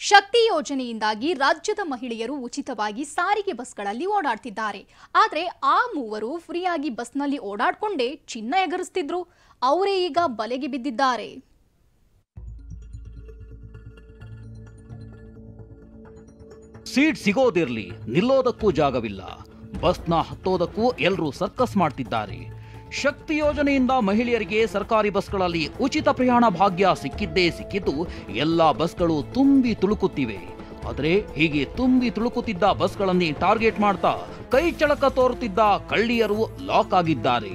ಶಕ್ತಿ ಯೋಜನೆಯಿಂದಾಗಿ ರಾಜ್ಯದ ಮಹಿಳೆಯರು ಉಚಿತವಾಗಿ ಸಾರಿಗೆ ಬಸ್ಗಳಲ್ಲಿ ಓಡಾಡ್ತಿದ್ದಾರೆ. ಆದರೆ ಆ ಮೂವರು ಫ್ರೀಯಾಗಿ ಬಸ್ನಲ್ಲಿ ಓಡಾಡ್ಕೊಂಡೇ ಚಿನ್ನ ಎಗರಿಸ್ತಿದ್ರು. ಅವರೇ ಈಗ ಬಲೆಗೆ ಬಿದ್ದಿದ್ದಾರೆ. ಸೀಟ್ ಸಿಗೋದಿರ್ಲಿ, ನಿಲ್ಲೋದಕ್ಕೂ ಜಾಗವಿಲ್ಲ. ಬಸ್ನ ಹತ್ತೋದಕ್ಕೂ ಎಲ್ಲರೂ ಸರ್ಕಸ್ ಮಾಡ್ತಿದ್ದಾರೆ. ಶಕ್ತಿ ಯೋಜನೆಯಿಂದ ಮಹಿಳೆಯರಿಗೆ ಸರ್ಕಾರಿ ಬಸ್ಗಳಲ್ಲಿ ಉಚಿತ ಪ್ರಯಾಣ ಭಾಗ್ಯ ಸಿಕ್ಕಿದ್ದು ಎಲ್ಲ ಬಸ್ಗಳು ತುಂಬಿ ತುಳುಕುತ್ತಿವೆ. ಆದರೆ ಹೀಗೆ ತುಂಬಿ ತುಳುಕುತ್ತಿದ್ದ ಬಸ್ಗಳನ್ನೇ ಟಾರ್ಗೆಟ್ ಮಾಡ್ತಾ ಕೈ ಚಳಕ ತೋರುತ್ತಿದ್ದ ಕಳ್ಳಿಯರು ಲಾಕ್ ಆಗಿದ್ದಾರೆ.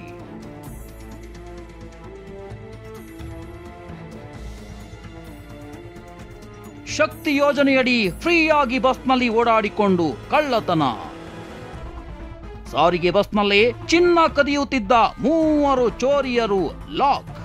ಶಕ್ತಿ ಯೋಜನೆಯಡಿ ಫ್ರೀಯಾಗಿ ಬಸ್ನಲ್ಲಿ ಓಡಾಡಿಕೊಂಡು ಕಳ್ಳತನ. ಸಾರಿಗೆ ಬಸ್ನಲ್ಲೇ ಚಿನ್ನ ಕದಿಯುತ್ತಿದ್ದ ಮೂವರು ಚೋರಿಯರು ಲಾಕ್.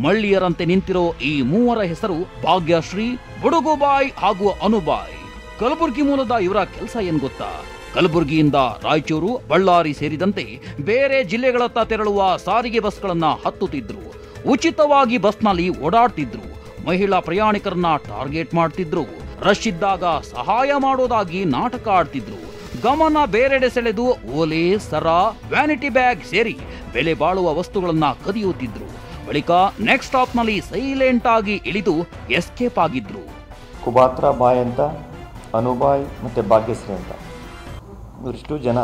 ಮಳ್ಳಿಯರಂತೆ ನಿಂತಿರೋ ಈ ಮೂವರ ಹೆಸರು ಭಾಗ್ಯಶ್ರೀ, ಬುಡುಗುಬಾಯ್ ಹಾಗೂ ಅನುಬಾಯ್. ಕಲಬುರಗಿ ಮೂಲದ ಇವರ ಕೆಲಸ ಏನ್ ಗೊತ್ತಾ? ಕಲಬುರಗಿಯಿಂದ ರಾಯಚೂರು, ಬಳ್ಳಾರಿ ಸೇರಿದಂತೆ ಬೇರೆ ಜಿಲ್ಲೆಗಳತ್ತ ತೆರಳುವ ಸಾರಿಗೆ ಬಸ್ಗಳನ್ನ ಹತ್ತುತ್ತಿದ್ರು. ಉಚಿತವಾಗಿ ಬಸ್ನಲ್ಲಿ ಓಡಾಡ್ತಿದ್ರು. ಮಹಿಳಾ ಪ್ರಯಾಣಿಕರನ್ನ ಟಾರ್ಗೆಟ್ ಮಾಡ್ತಿದ್ರು. ರಶ್ ಇದ್ದಾಗ ಸಹಾಯ ಮಾಡೋದಾಗಿ ನಾಟಕ ಆಡ್ತಿದ್ರು. ಗಮನ ಬೇರೆಡೆ ಸೆಳೆದು ಓಲೆ, ಸರ, ವ್ಯಾನಿಟಿ ಬ್ಯಾಗ್ ಸೇರಿ ಬೆಲೆ ಬಾಳುವ ವಸ್ತುಗಳನ್ನ ಕದಿಯುತ್ತಿದ್ರು. ಬಳಿಕ ನೆಕ್ಸ್ಟ್ ಸ್ಟಾಪ್ನಲ್ಲಿ ಸೈಲೆಂಟ್ ಆಗಿ ಇಳಿದು ಎಸ್ಕೇಪ್ ಆಗಿದ್ರು. ಕುಬಾತ್ರ ಬಾಯ್ ಅಂತ, ಅನುಬಾಯ್ ಮತ್ತು ಭಾಗ್ಯಶ್ರೀ ಅಂತ ಇವರಿಷ್ಟು ಜನ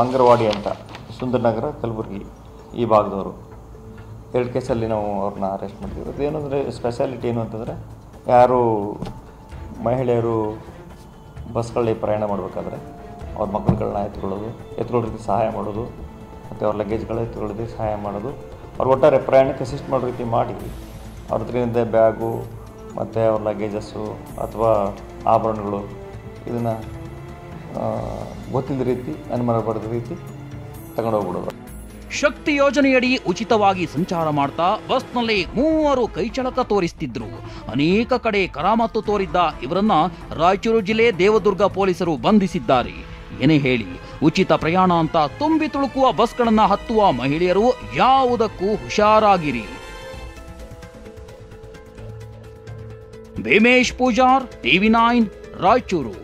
ಮಂಗರವಾಡಿ ಅಂತ, ಸುಂದರನಗರ, ಕಲಬುರಗಿ ಈ ಭಾಗದವರು. 2 ಕೇಸಲ್ಲಿ ನಾವು ಅವ್ರನ್ನ ಅರೆಸ್ಟ್ ಮಾಡ್ತೀವಿ. ಅದೇನಂದರೆ ಸ್ಪೆಷಾಲಿಟಿ ಏನು ಅಂತಂದರೆ, ಯಾರು ಮಹಿಳೆಯರು ಬಸ್ಗಳಲ್ಲಿ ಪ್ರಯಾಣ ಮಾಡಬೇಕಾದ್ರೆ ಅವ್ರ ಮಕ್ಕಳುಗಳನ್ನ ಎತ್ಕೊಳ್ಳೋದಕ್ಕೆ ಸಹಾಯ ಮಾಡೋದು, ಮತ್ತು ಅವ್ರ ಲಗೇಜ್ಗಳ ಎತ್ಕೊಳ್ಳೋದಕ್ಕೆ ಸಹಾಯ ಮಾಡೋದು, ಅವ್ರ ಒಟ್ಟಾರೆ ಪ್ರಯಾಣಕ್ಕೆ ಅಸಿಸ್ಟ್ ಮಾಡೋ ರೀತಿ ಮಾಡಿ ಅವ್ರ ಹತ್ರದಿಂದ ಬ್ಯಾಗು ಮತ್ತು ಅವ್ರ ಲಗೇಜಸ್ಸು ಅಥವಾ ಆಭರಣಗಳು ಇದನ್ನು ಗೊತ್ತಿಲ್ಲದ ರೀತಿ, ಅನುಮಾನ ಪಡೆದ ರೀತಿ ತಗೊಂಡೋಗ್ಬಿಡೋದು. ಶಕ್ತಿ ಯೋಜನೆಯಡಿ ಉಚಿತವಾಗಿ ಸಂಚಾರ ಮಾಡ್ತಾ ಬಸ್ನಲ್ಲಿ ಮೂವರು ಕೈಚಳಕ ತೋರಿಸ್ತಿದ್ರು. ಅನೇಕ ಕಡೆ ಕರಾಮತ್ತು ತೋರಿದ್ದ ಇವರನ್ನ ರಾಯಚೂರು ಜಿಲ್ಲೆ ದೇವದುರ್ಗ ಪೊಲೀಸರು ಬಂಧಿಸಿದ್ದಾರೆ. ಏನೇ ಹೇಳಿ, ಉಚಿತ ಪ್ರಯಾಣ ಅಂತ ತುಂಬಿ ತುಳುಕುವ ಬಸ್ಗಳನ್ನ ಹತ್ತುವ ಮಹಿಳೆಯರು ಯಾವುದಕ್ಕೂ ಹುಷಾರಾಗಿರಿ. ಭೀಮೇಶ್ ಪೂಜಾರ್, TV9, ರಾಯಚೂರು.